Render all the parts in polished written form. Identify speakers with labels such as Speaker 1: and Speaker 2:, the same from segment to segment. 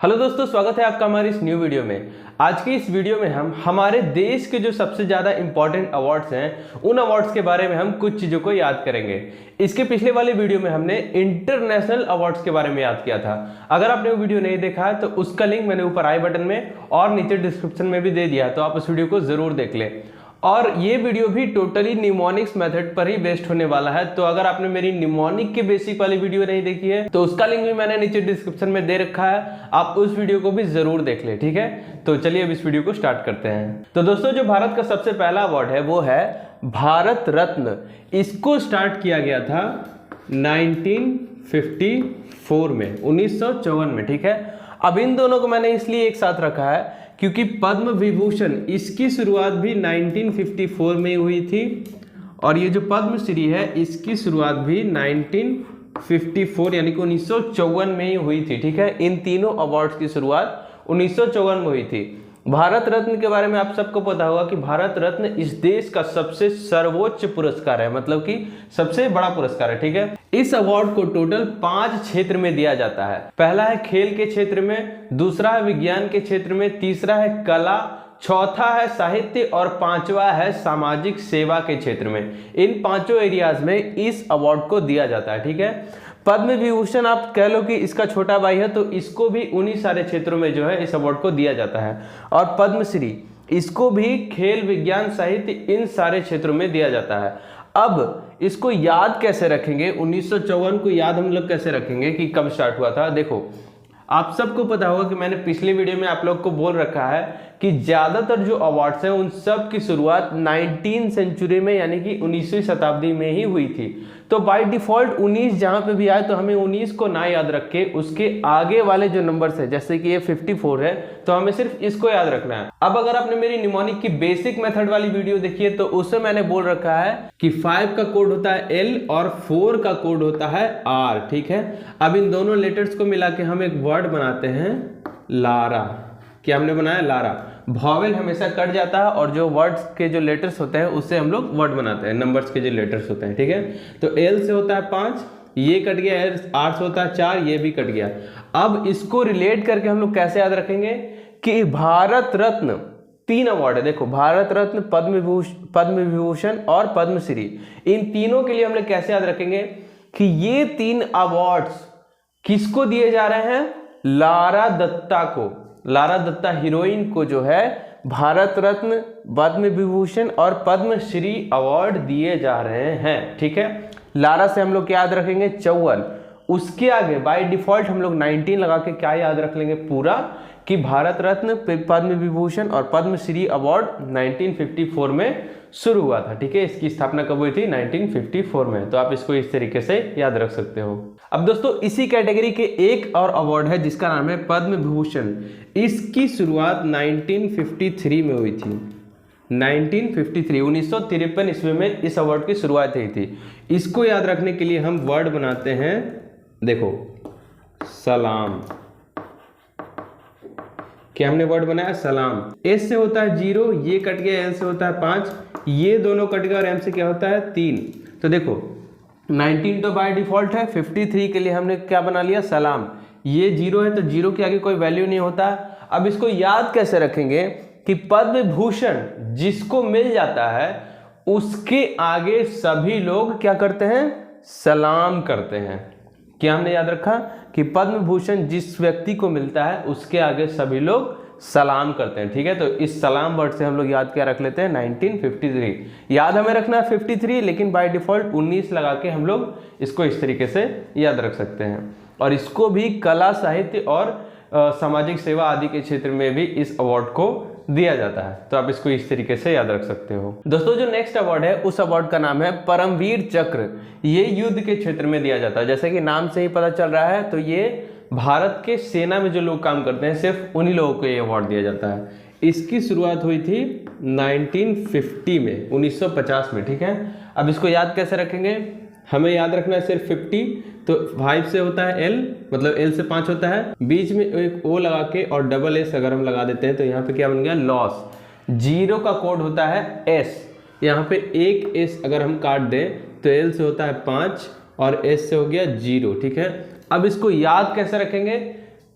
Speaker 1: Hello दोस्तों, स्वागत है आपका हमारी इस न्यू वीडियो में। आज की इस वीडियो में हम हमारे देश के जो सबसे ज़्यादा इंपॉर्टेंट अवार्ड्स हैं उन अवार्ड्स के बारे में हम कुछ चीज़ों को याद करेंगे। इसके पिछले वाले वीडियो में हमने इंटरनेशनल अवार्ड्स के बारे में याद किया था। अगर आपने वो वीडियो नहीं देखा है तो उसका लिंक मैंने ऊपर आई बटन में और नीचे डिस्क्रिप्शन में भी दे दिया, तो आप उस वीडियो को ज़रूर देख लें। और ये वीडियो भी टोटली निमोनिक्स मेथड पर ही बेस्ड होने वाला है, तो अगर आपने मेरी निमोनिक के बेसिक वाली वीडियो नहीं देखी है तो उसका लिंक भी मैंने नीचे डिस्क्रिप्शन में दे रखा है, आप उस वीडियो को भी जरूर देख ले। ठीक है, तो चलिए अब इस वीडियो को स्टार्ट करते हैं। तो दोस्तों, जो भारत का सबसे पहला अवार्ड है वो है भारत रत्न। इसको स्टार्ट किया गया था 1954 में, 1954 में। ठीक है, अब इन दोनों को मैंने इसलिए एक साथ रखा है क्योंकि पद्म विभूषण इसकी शुरुआत भी 1954 में हुई थी और ये जो पद्मश्री है इसकी शुरुआत भी 1954 यानी कि 1954 में ही हुई थी। ठीक है, इन तीनों अवार्ड्स की शुरुआत 1954 में हुई थी। भारत रत्न के बारे में आप सबको पता होगा कि भारत रत्न इस देश का सबसे सर्वोच्च पुरस्कार है, मतलब कि सबसे बड़ा पुरस्कार है। ठीक है, इस अवार्ड को टोटल 5 क्षेत्र में दिया जाता है। पहला है खेल के क्षेत्र में, दूसरा है विज्ञान के क्षेत्र में, तीसरा है कला, चौथा है साहित्य और पांचवा है सामाजिक सेवा के क्षेत्र में। इन पांचों एरियाज में इस अवार्ड को दिया जाता है। ठीक है, पद्म विभूषण आप कह लो कि इसका छोटा भाई है, तो इसको भी उन्हीं सारे क्षेत्रों में जो है इस अवार्ड को दिया जाता है। और पद्मश्री इसको भी खेल, विज्ञान, साहित्य इन सारे क्षेत्रों में दिया जाता है। अब इसको याद कैसे रखेंगे, 1954 को याद हम लोग कैसे रखेंगे कि कब स्टार्ट हुआ था। देखो, आप सबको पता होगा कि मैंने पिछले वीडियो में आप लोग को बोल रखा है कि ज्यादातर जो अवार्ड्स हैं उन सब की शुरुआत 19वीं सेंचुरी में यानी कि 19वीं शताब्दी में ही हुई थी। तो बाय डिफॉल्ट 19 जहां पे भी आए तो हमें 19 को ना याद रख के उसके आगे वाले जो नंबर्स है, जैसे कि ये 54 है, तो हमें सिर्फ इसको याद रखना है। अब अगर आपने मेरी निमोनिक की बेसिक मेथड वाली वीडियो देखी है तो उसमें मैंने बोल रखा है कि 5 का कोड होता है L और 4 का कोड होता है R। ठीक है, अब इन दोनों लेटर्स को मिला के हम एक वर्ड बनाते हैं लारा। क्या हमने बनाया? लारा। वॉवेल हमेशा कट जाता है और जो वर्ड्स के जो लेटर्स होते हैं उससे हम लोग वर्ड बनाते हैं, नंबर्स के जो लेटर्स होते हैं। ठीक है, तो L से होता है 5, ये कट गया, R से होता है 4, ये भी कट गया। अब इसको रिलेट करके हम लोग कैसे याद रखेंगे कि भारत रत्न 3 अवार्ड है। देखो, भारत रत्न, पद्म विभूषण और पद्मश्री, इन तीनों के लिए हम लोग कैसे याद रखेंगे कि ये 3 अवार्ड्स किसको दिए जा रहे हैं? लारा दत्ता को। लारा दत्ता हीरोइन को जो है भारत रत्न, पद्म विभूषण और पद्मश्री अवार्ड दिए जा रहे हैं। ठीक है, लारा से हम लोग क्या याद रखेंगे? 54। उसके आगे बाय डिफॉल्ट हम लोग 19 लगा के क्या याद रख लेंगे पूरा कि भारत रत्न, पद्म विभूषण और पद्मश्री अवार्ड 1954 में शुरू हुआ था। ठीक है, इसकी स्थापना कब हुई थी? 1954 में। तो आप इसको इस तरीके से याद रख सकते हो। अब दोस्तों, इसी कैटेगरी के एक और अवार्ड है जिसका नाम है पद्म विभूषण। इसकी शुरुआत 1953 में हुई थी। 1953 ईस्वी में इस अवार्ड की शुरुआत हुई थी। इसको याद रखने के लिए हम वर्ड बनाते हैं, देखो, सलाम। क्या हमने वर्ड बनाया? सलाम। S से होता है 0, ये कट गया, L से होता है 5, ये दोनों कट गया और M से क्या होता है? 3। तो देखो, 19 तो बाय डिफॉल्ट है, 53 के लिए हमने क्या बना लिया? सलाम। ये 0 है तो 0 के आगे कोई वैल्यू नहीं होता। अब इसको याद कैसे रखेंगे कि पद्म भूषण जिसको मिल जाता है उसके आगे सभी लोग क्या करते हैं? सलाम करते हैं। क्या हमने याद रखा कि पद्म भूषण जिस व्यक्ति को मिलता है उसके आगे सभी लोग सलाम करते हैं। ठीक है, तो इस सलाम वर्ड से हम लोग याद क्या रख लेते हैं? 1953। याद हमें रखना है 53, लेकिन बाय डिफॉल्ट 19 लगा के हम लोग इसको इस तरीके से याद रख सकते हैं। और इसको भी कला, साहित्य और सामाजिक सेवा आदि के क्षेत्र में भी इस अवार्ड को दिया जाता है। तो आप इसको इस तरीके से याद रख सकते हो। दोस्तों, जो नेक्स्ट अवार्ड है उस अवार्ड का नाम है परमवीर चक्र। ये युद्ध के क्षेत्र में दिया जाता है। जैसे कि नाम से ही पता चल रहा है, तो ये भारत के सेना में जो लोग काम करते हैं सिर्फ उन्हीं लोगों को ये अवार्ड दिया जाता है। इसकी शुरुआत हुई थी 1950 में, 1950 में। ठीक है, अब इसको याद कैसे रखेंगे? हमें याद रखना है सिर्फ 50, तो 5 से होता है L, मतलब L से 5 होता है, बीच में एक O लगा के और डबल S अगर हम लगा देते हैं तो यहाँ पे क्या बन गया? लॉस। 0 का कोड होता है S, यहाँ पे एक S अगर हम काट दें तो L से होता है 5 और S से हो गया 0। ठीक है, अब इसको याद कैसे रखेंगे?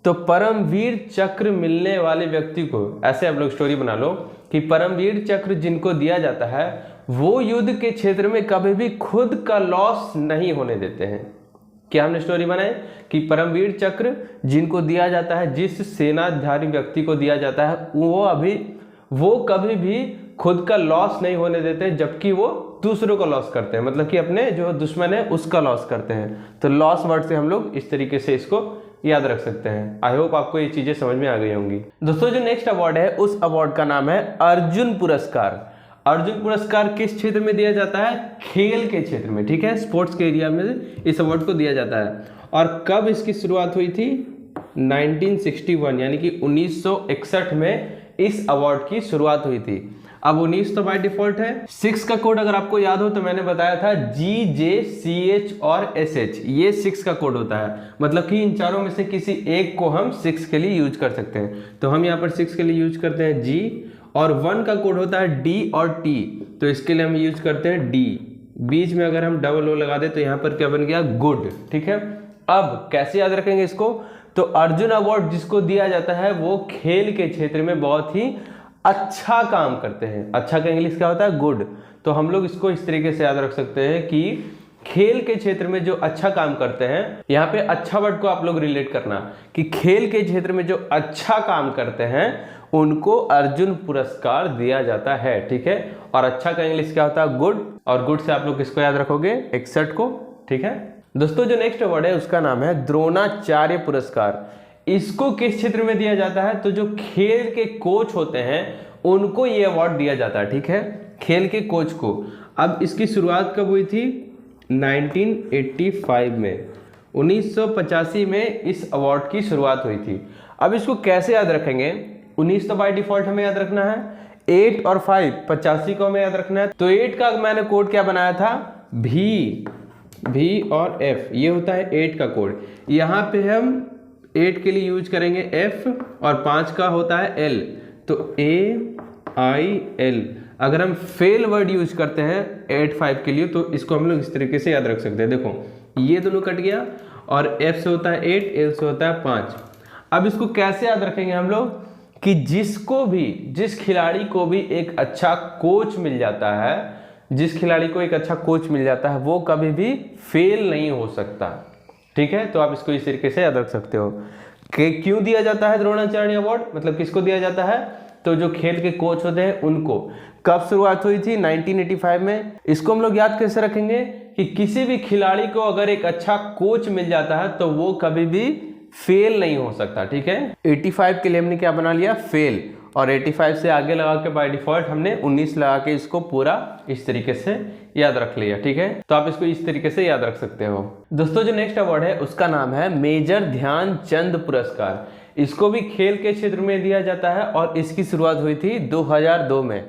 Speaker 1: तो परमवीर चक्र मिलने वाले व्यक्ति को, ऐसे आप लोग स्टोरी बना लो कि परमवीर चक्र जिनको दिया जाता है वो युद्ध के क्षेत्र में कभी भी खुद का लॉस नहीं होने देते हैं। क्या हमने स्टोरी बनाई कि परमवीर चक्र जिनको दिया जाता है, जिस सेनाधारी व्यक्ति को दिया जाता है, वो कभी भी खुद का लॉस नहीं होने देते, जबकि वो दूसरों का लॉस करते हैं, मतलब कि अपने जो दुश्मन है उसका लॉस करते हैं। तो लॉस वर्ड से हम लोग इस तरीके से इसको याद रख सकते हैं। आई होप आपको ये चीजें समझ में आ गई होंगी। दोस्तों जो नेक्स्ट अवार्ड है उस अवार्ड का नाम है अर्जुन पुरस्कार। अर्जुन पुरस्कार किस क्षेत्र में दिया जाता है? खेल के क्षेत्र में, ठीक है, स्पोर्ट्स के एरिया में इस अवार्ड को दिया जाता है। और कब इसकी शुरुआत हुई थी? 1961 यानी कि 1961 में इस अवार्ड की शुरुआत हुई थी। अब 19 तो बाय डिफॉल्ट है। 6 का कोड अगर आपको याद हो तो मैंने बताया था GJCH और SH, ये 6 का कोड होता है, मतलब कि इन चारों में से किसी एक को हम 6 के लिए यूज कर सकते हैं। तो हम यहाँ पर 6 के लिए यूज करते हैं G, और 1 का कोड होता है D और T, तो इसके लिए हम यूज करते हैं D। बीच में अगर हम डबल O लगा दे तो यहाँ पर क्या बन गया? गुड, ठीक है। अब कैसे याद रखेंगे इसको? तो अर्जुन अवार्ड जिसको दिया जाता है वो खेल के क्षेत्र में बहुत ही अच्छा काम करते हैं। अच्छा का इंग्लिश क्या होता है? गुड। तो हम लोग इसको इस तरीके से याद रख सकते हैं कि खेल के क्षेत्र में जो अच्छा काम करते हैं, यहाँ पे अच्छा वर्ड को आप लोग रिलेट करना कि खेल के क्षेत्र में जो अच्छा काम करते हैं उनको अर्जुन पुरस्कार दिया जाता है, ठीक है। और अच्छा का इंग्लिश क्या होता है? गुड। और गुड से आप लोग किसको याद रखोगे? 61 को, ठीक है। दोस्तों जो नेक्स्ट अवार्ड है उसका नाम है द्रोणाचार्य पुरस्कार। इसको किस क्षेत्र में दिया जाता है? तो जो खेल के कोच होते हैं उनको ये अवार्ड दिया जाता है, ठीक है, खेल के कोच को। अब इसकी शुरुआत कब हुई थी? 1985 में, 1985 में इस अवार्ड की शुरुआत हुई थी। अब इसको कैसे याद रखेंगे? 19 तो बाय डिफॉल्ट हमें याद रखना है, 8 और 5 85 को हमें याद रखना है। तो 8 का मैंने कोड क्या बनाया था? V और F, ये होता है 8 का कोड। यहाँ पे हम 8 के लिए यूज करेंगे F और 5 का होता है L, तो AIL। अगर हम फेल वर्ड यूज करते हैं 8-5 के लिए तो इसको हम लोग इस तरीके से याद रख सकते हैं। देखो ये दोनों कट गया और F से होता है 8, L से होता है 5। अब इसको कैसे याद रखेंगे हम लोग कि जिस खिलाड़ी को भी एक अच्छा कोच मिल जाता है, जिस खिलाड़ी को एक अच्छा कोच मिल जाता है वो कभी भी फेल नहीं हो सकता, ठीक है। तो आप इसको इस तरीके से याद रख सकते हो कि क्यों दिया जाता है द्रोणाचार्य अवार्ड, मतलब किसको दिया जाता है? तो जो खेल के कोच होते हैं उनको। कब शुरुआत हुई थी? 1985 में। इसको हम लोग याद कैसे रखेंगे कि किसी भी खिलाड़ी को अगर एक अच्छा कोच मिल जाता है तो वो कभी भी फेल नहीं हो सकता, ठीक है। 85 के लिए हमने क्या बना लिया? फेल। और 85 से आगे लगा के बाय डिफॉल्ट हमने 19 लगा के इसको पूरा इस तरीके से याद रख लिया, ठीक है। तो आप इसको इस तरीके से याद रख सकते हो। दोस्तों जो नेक्स्ट अवार्ड है उसका नाम है मेजर ध्यानचंद पुरस्कार। इसको भी खेल के क्षेत्र में दिया जाता है और इसकी शुरुआत हुई थी 2002 में।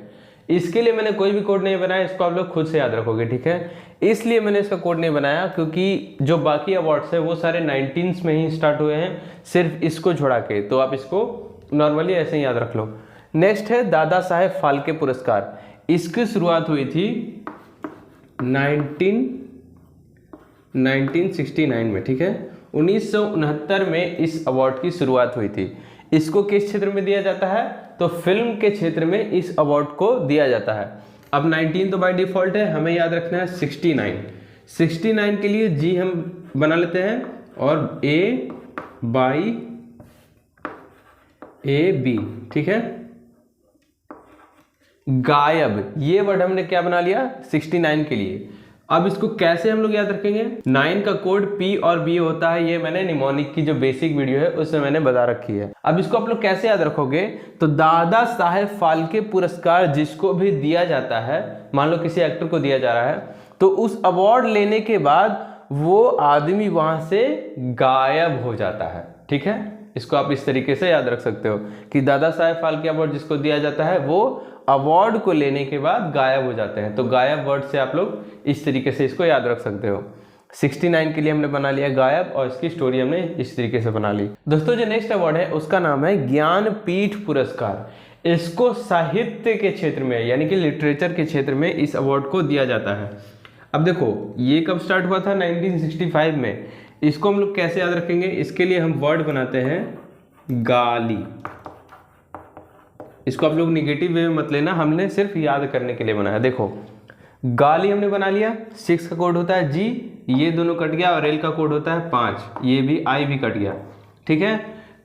Speaker 1: इसके लिए मैंने कोई भी कोड नहीं बनाया, इसको आप लोग खुद से याद रखोगे, ठीक है। इसलिए मैंने इसका कोड नहीं बनाया क्योंकि जो बाकी अवार्ड्स है वो सारे 19 में ही स्टार्ट हुए हैं, सिर्फ इसको छोड़ा के। तो आप इसको नॉर्मली ऐसे ही याद रख लो। नेक्स्ट है दादा साहेब फाल्के पुरस्कार। इसकी शुरुआत हुई थी 1969 में, ठीक है। 1969 में इस अवार्ड की शुरुआत हुई थी। इसको किस क्षेत्र में दिया जाता है? तो फिल्म के क्षेत्र में इस अवार्ड को दिया जाता है। अब 19 तो बाय डिफॉल्ट है, हमें याद रखना है 69 के लिए जी हम बना लेते हैं और A/B, ठीक है। गायब, ये वर्ड हमने क्या बना लिया? 69 के लिए। अब इसको कैसे हम लोग याद रखेंगे? 9 का कोड P और B होता है, ये मैंने निमोनिक की जो बेसिक वीडियो है उसमें मैंने बता रखी है। अब इसको आप लोग कैसे याद रखोगे? तो दादा साहेब फाल्के पुरस्कार जिसको भी दिया जाता है, मान लो किसी एक्टर को दिया जा रहा है, तो उस अवार्ड लेने के बाद वो आदमी वहां से गायब हो जाता है, ठीक है। इसको आप इस तरीके से याद रख सकते हो कि दादा साहेब फाल्के अवार्ड जिसको दिया जाता है वो अवार्ड को लेने के बाद गायब हो जाते हैं। तो गायब वर्ड से आप लोग इस तरीके से इसको याद रख सकते हो। 69 के लिए हमने बना लिया गायब और इसकी स्टोरी हमने इस तरीके से बना ली। दोस्तों जो नेक्स्ट अवार्ड है उसका नाम है ज्ञानपीठ पुरस्कार। इसको साहित्य के क्षेत्र में यानी कि लिटरेचर के क्षेत्र में इस अवार्ड को दिया जाता है। अब देखो ये कब स्टार्ट हुआ था? 1965 में। इसको हम लोग कैसे याद रखेंगे? इसके लिए हम वर्ड बनाते हैं गाली। इसको आप लोग निगेटिव वे में मत लेना, हमने सिर्फ याद करने के लिए बनाया। देखो गाली हमने बना लिया, 6 का कोड होता है G, ये दोनों कट गया, और L का कोड होता है 5, ये भी I भी कट गया। ठीक है,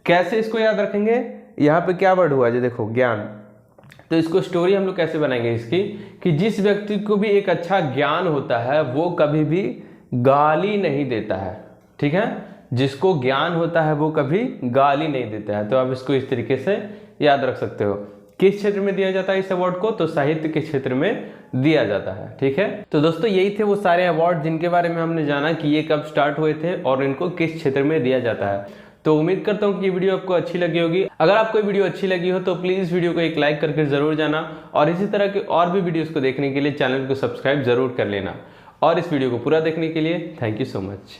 Speaker 1: कैसे इसको याद रखेंगे? यहाँ पे क्या वर्ड हुआ है, देखो ज्ञान। तो इसको स्टोरी हम लोग कैसे बनाएंगे इसकी, कि जिस व्यक्ति को भी एक अच्छा ज्ञान होता है वो कभी भी गाली नहीं देता है। ठीक है, जिसको ज्ञान होता है वो कभी गाली नहीं देता है। तो आप इसको इस तरीके से याद रख सकते हो। किस क्षेत्र में दिया जाता है इस अवार्ड को? तो साहित्य के क्षेत्र में दिया जाता है। ठीक है, तो दोस्तों यही थे वो सारे अवार्ड जिनके बारे में हमने जाना कि ये कब स्टार्ट हुए थे और इनको किस क्षेत्र में दिया जाता है। तो उम्मीद करता हूँ कि ये वीडियो आपको अच्छी लगी होगी। अगर आपको ये वीडियो अच्छी लगी हो तो प्लीज़ वीडियो को एक लाइक करके जरूर जाना, और इसी तरह के और भी वीडियोस को देखने के लिए चैनल को सब्सक्राइब जरूर कर लेना। और इस वीडियो को पूरा देखने के लिए थैंक यू सो मच।